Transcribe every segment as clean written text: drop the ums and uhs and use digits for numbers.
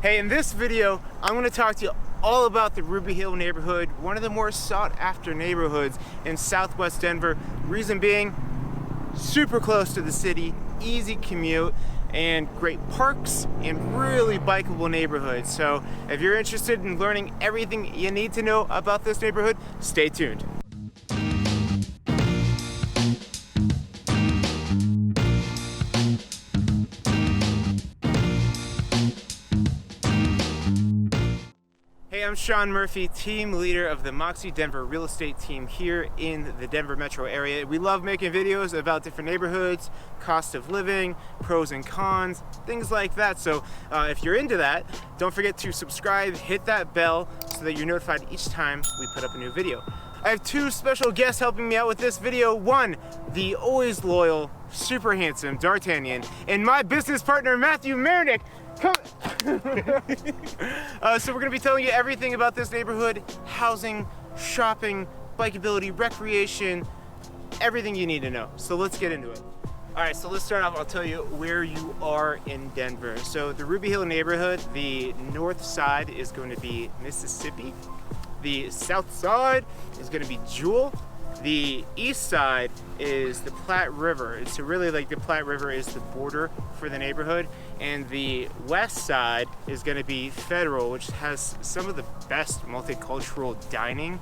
Hey, in this video, I'm going to talk to you all about the Ruby Hill neighborhood, one of the more sought after neighborhoods in Southwest Denver. Reason being, super close to the city, easy commute, and great parks and really bikeable neighborhood. So if you're interested in learning everything you need to know about this neighborhood, stay tuned. Hey, I'm Sean Murphy, team leader of the Moxie Denver real estate team here in the Denver metro area. We love making videos about different neighborhoods, cost of living, pros and cons, things like that. So if you're into that, don't forget to subscribe, hit that bell so that you're notified each time we put up a new video. I have two special guests helping me out with this video. One, the always loyal, super handsome D'Artagnan, and my business partner, Matthew Mernick. Come. So we're going to be telling you everything about this neighborhood, housing, shopping, bikeability, recreation, everything you need to know. So let's get into it. All right, so let's start off. I'll tell you where you are in Denver. So the Ruby Hill neighborhood, the north side is going to be Mississippi. The south side is going to be Jewel. The east side is the Platte River. So really, like, the Platte River is the border for the neighborhood. And the west side is going to be Federal, which has some of the best multicultural dining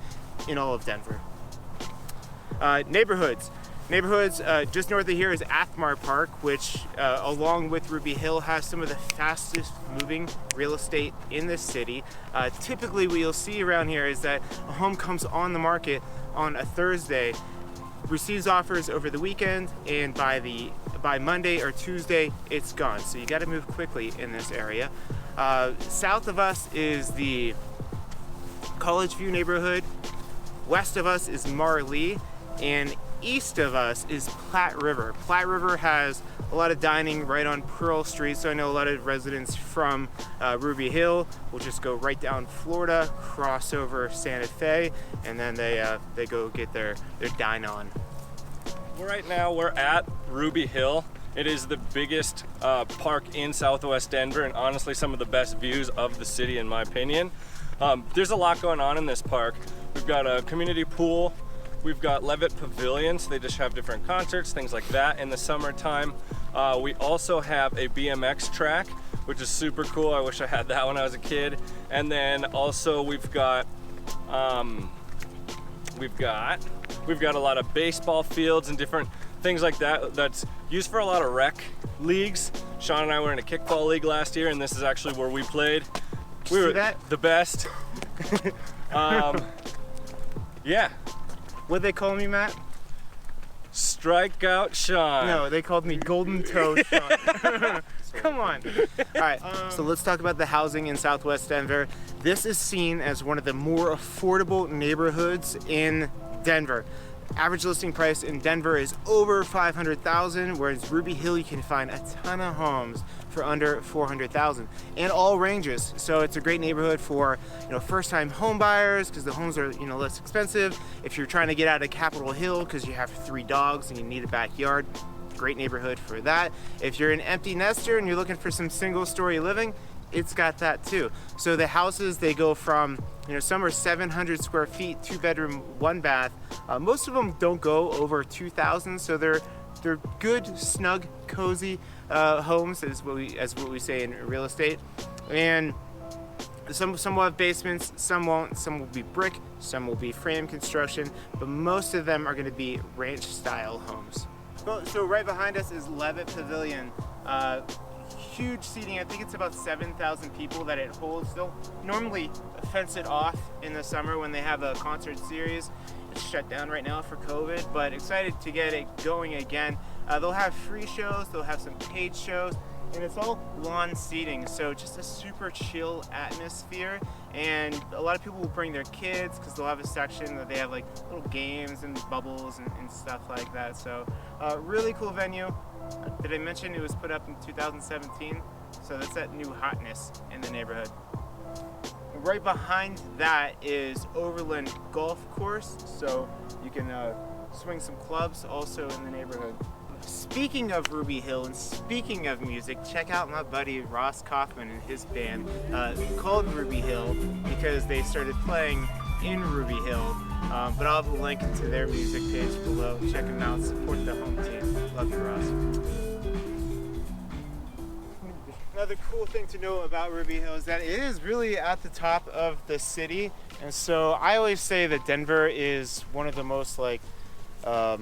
in all of Denver. Neighborhoods just north of here is Athmar Park, which along with Ruby Hill has some of the fastest moving real estate in the city. Typically what you'll see around here is that a home comes on the market on a Thursday, receives offers over the weekend, and by Monday or Tuesday it's gone. So you got to move quickly in this area. South of us is the College View neighborhood. West of us is Marlee, and east of us is Platte River. Platte River has a lot of dining right on Pearl Street, so I know a lot of residents from Ruby Hill will just go right down Florida, cross over Santa Fe, and then they go get their dine on. Well, right now we're at Ruby Hill. It is the biggest park in Southwest Denver, and honestly some of the best views of the city in my opinion. There's a lot going on in this park. We've got a community pool. We've got Levitt Pavilions. They just have different concerts, things like that in the summertime. We also have a BMX track, which is super cool. I wish I had that when I was a kid. And then also we've got a lot of baseball fields and different things like that that's used for a lot of rec leagues. Sean and I were in a kickball league last year, and this is actually where we played. We were the best. Yeah. What'd they call me, Matt? Strikeout Sean. No, they called me Golden Toe Sean. Come on. All right, so let's talk about the housing in Southwest Denver. This is seen as one of the more affordable neighborhoods in Denver. Average listing price in Denver is over $500,000, whereas Ruby Hill you can find a ton of homes for under $400,000 and all ranges. So it's a great neighborhood for first-time home buyers because the homes are less expensive. If you're trying to get out of Capitol Hill because you have 3 dogs and you need a backyard, great neighborhood for that. If you're an empty nester and you're looking for some single-story living, it's got that too. So the houses, they go from some are 700 square feet, 2-bedroom, 1-bath. Most of them don't go over 2,000, so they're good, snug, cozy homes, as what we say in real estate. And some will have basements, some won't. Some will be brick, some will be frame construction, but most of them are going to be ranch-style homes. So right behind us is Levitt Pavilion. Huge seating. I think it's about 7,000 people that it holds. They'll normally fence it off in the summer when they have a concert series. It's shut down right now for COVID, but excited to get it going again. They'll have free shows, they'll have some paid shows, and it's all lawn seating, so just a super chill atmosphere. And a lot of people will bring their kids because they'll have a section that they have like little games and bubbles and stuff like that. So really cool venue. Did I mention it was put up in 2017? So that's that new hotness in the neighborhood. Right behind that is Overland Golf Course, so you can swing some clubs also in the neighborhood. speaking of Ruby Hill and speaking of music, check out my buddy Ross Kaufman and his band called Ruby Hill because they started playing in Ruby Hill. But I'll have a link to their music page below. Check them out, support the home team. Love you, Ross. Another cool thing to know about Ruby Hill is that it is really at the top of the city. And so I always say that Denver is one of the most like, what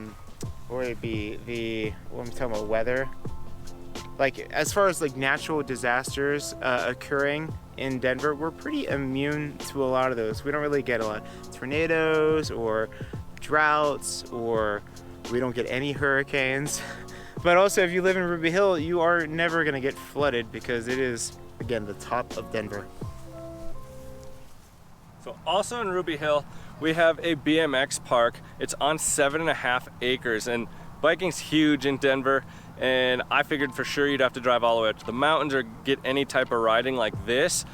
would it be, when I'm talking about weather, like as far as like natural disasters occurring in Denver, we're pretty immune to a lot of those. We don't really get a lot of tornadoes or droughts, or we don't get any hurricanes. But also, if you live in Ruby Hill, you are never gonna get flooded because it is, again, the top of Denver. So also in Ruby Hill, we have a BMX park. It's on 7.5 acres, and biking's huge in Denver. And I figured for sure you'd have to drive all the way up to the mountains or get any type of riding like this.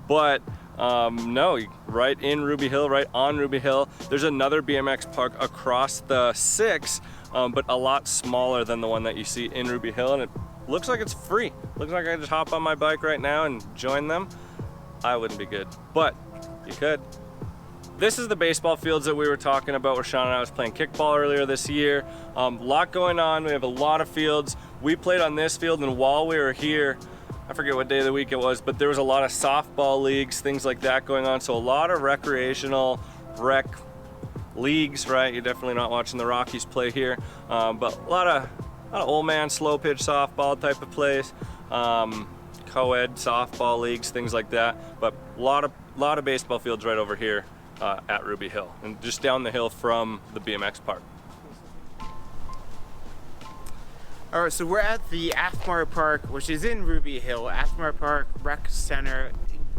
But no, right in Ruby Hill, right on Ruby Hill, there's another BMX park across the 6, but a lot smaller than the one that you see in Ruby Hill, and it looks like it's free. Looks like I just hop on my bike right now and join them. I wouldn't be good, but you could. This is the baseball fields that we were talking about where Sean and I was playing kickball earlier this year. A lot going on. We have a lot of fields. We played on this field, and while we were here, I forget what day of the week it was, but there was a lot of softball leagues, things like that going on. So a lot of recreational rec leagues, right? You're definitely not watching the Rockies play here, but a lot of old man slow pitch softball type of plays, co-ed softball leagues, things like that. But a lot of baseball fields right over here at Ruby Hill, and just down the hill from the BMX park. All right, so we're at the Athmar Park, which is in Ruby Hill. Athmar Park Rec Center,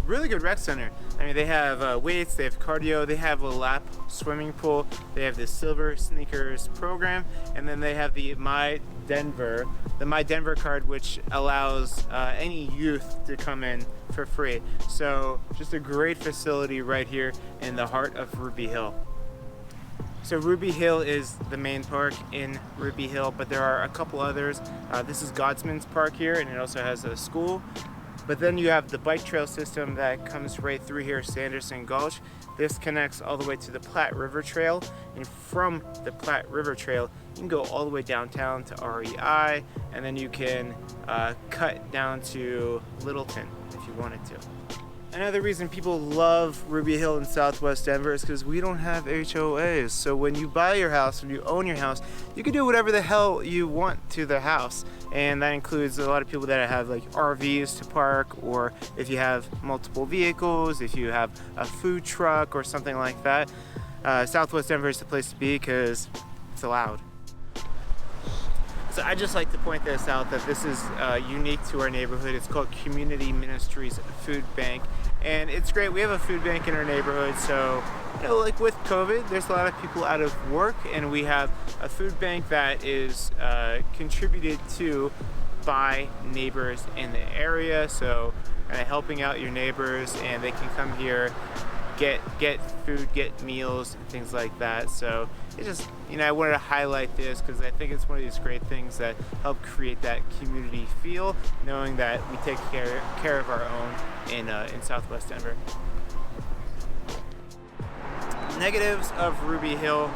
really good rec center. I mean, they have weights, they have cardio, they have a lap swimming pool, they have the Silver Sneakers program, and then they have the My Denver card, which allows any youth to come in for free. So just a great facility right here in the heart of Ruby Hill. So Ruby Hill is the main park in Ruby Hill, but there are a couple others. This is Godsman's Park here, and it also has a school. But then you have the bike trail system that comes right through here, Sanderson Gulch. This connects all the way to the Platte River Trail, and from the Platte River Trail, you can go all the way downtown to REI, and then you can cut down to Littleton if you wanted to. Another reason people love Ruby Hill in Southwest Denver is because we don't have HOAs. So when you buy your house, when you own your house, you can do whatever the hell you want to the house. And that includes a lot of people that have like RVs to park, or if you have multiple vehicles, if you have a food truck or something like that. Southwest Denver is the place to be because it's allowed. So I just like to point this out, that this is unique to our neighborhood. It's called Community Ministries Food Bank, and it's great. We have a food bank in our neighborhood, so like with COVID, there's a lot of people out of work, and we have a food bank that is contributed to by neighbors in the area. So kind of helping out your neighbors, and they can come here, get food, get meals, and things like that. So it just, I wanted to highlight this because I think it's one of these great things that help create that community feel, knowing that we take care of our own in Southwest Denver. Negatives of Ruby Hill,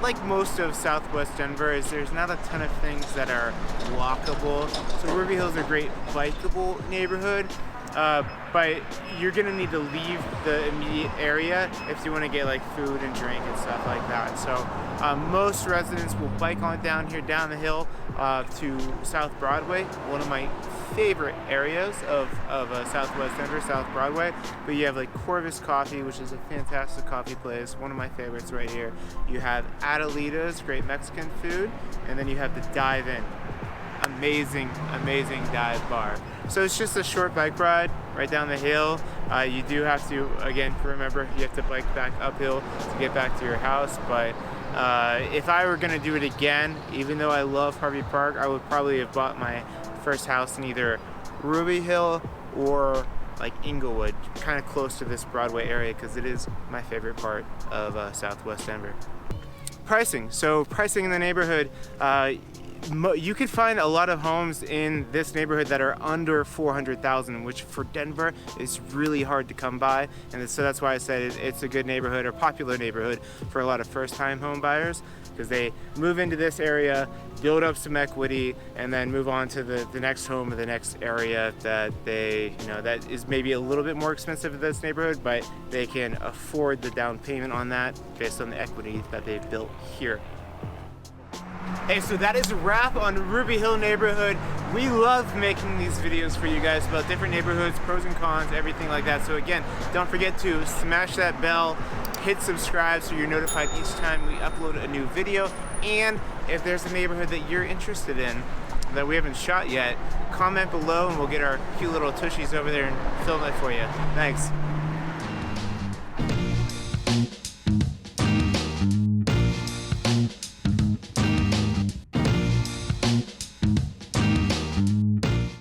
like most of Southwest Denver, is there's not a ton of things that are walkable. So Ruby Hill is a great bikeable neighborhood. But you're gonna need to leave the immediate area if you want to get like food and drink and stuff like that. So most residents will bike on down here, down the hill to South Broadway, one of my favorite areas of Southwest Denver, South Broadway. But you have like Corvus Coffee, which is a fantastic coffee place, one of my favorites right here. You have Adelita's, great Mexican food, and then you have the Dive In. Amazing dive bar. So it's just a short bike ride right down the hill. You do have to, again, remember, you have to bike back uphill to get back to your house. But if I were gonna do it again, even though I love Harvey Park, I would probably have bought my first house in either Ruby Hill or like Englewood, kind of close to this Broadway area, because it is my favorite part of Southwest Denver. Pricing. So pricing in the neighborhood, you could find a lot of homes in this neighborhood that are under 400,000, which for Denver is really hard to come by. And so that's why I said it's a good neighborhood or popular neighborhood for a lot of first-time home buyers, because they move into this area, build up some equity, and then move on to the next home or the next area that they, that is maybe a little bit more expensive in this neighborhood, but they can afford the down payment on that based on the equity that they've built here. Hey, so that is a wrap on Ruby Hill neighborhood. We love making these videos for you guys about different neighborhoods, pros and cons, everything like that. So again, don't forget to smash that bell, hit subscribe so you're notified each time we upload a new video. And if there's a neighborhood that you're interested in that we haven't shot yet, comment below and we'll get our cute little tushies over there and film it for you. Thanks.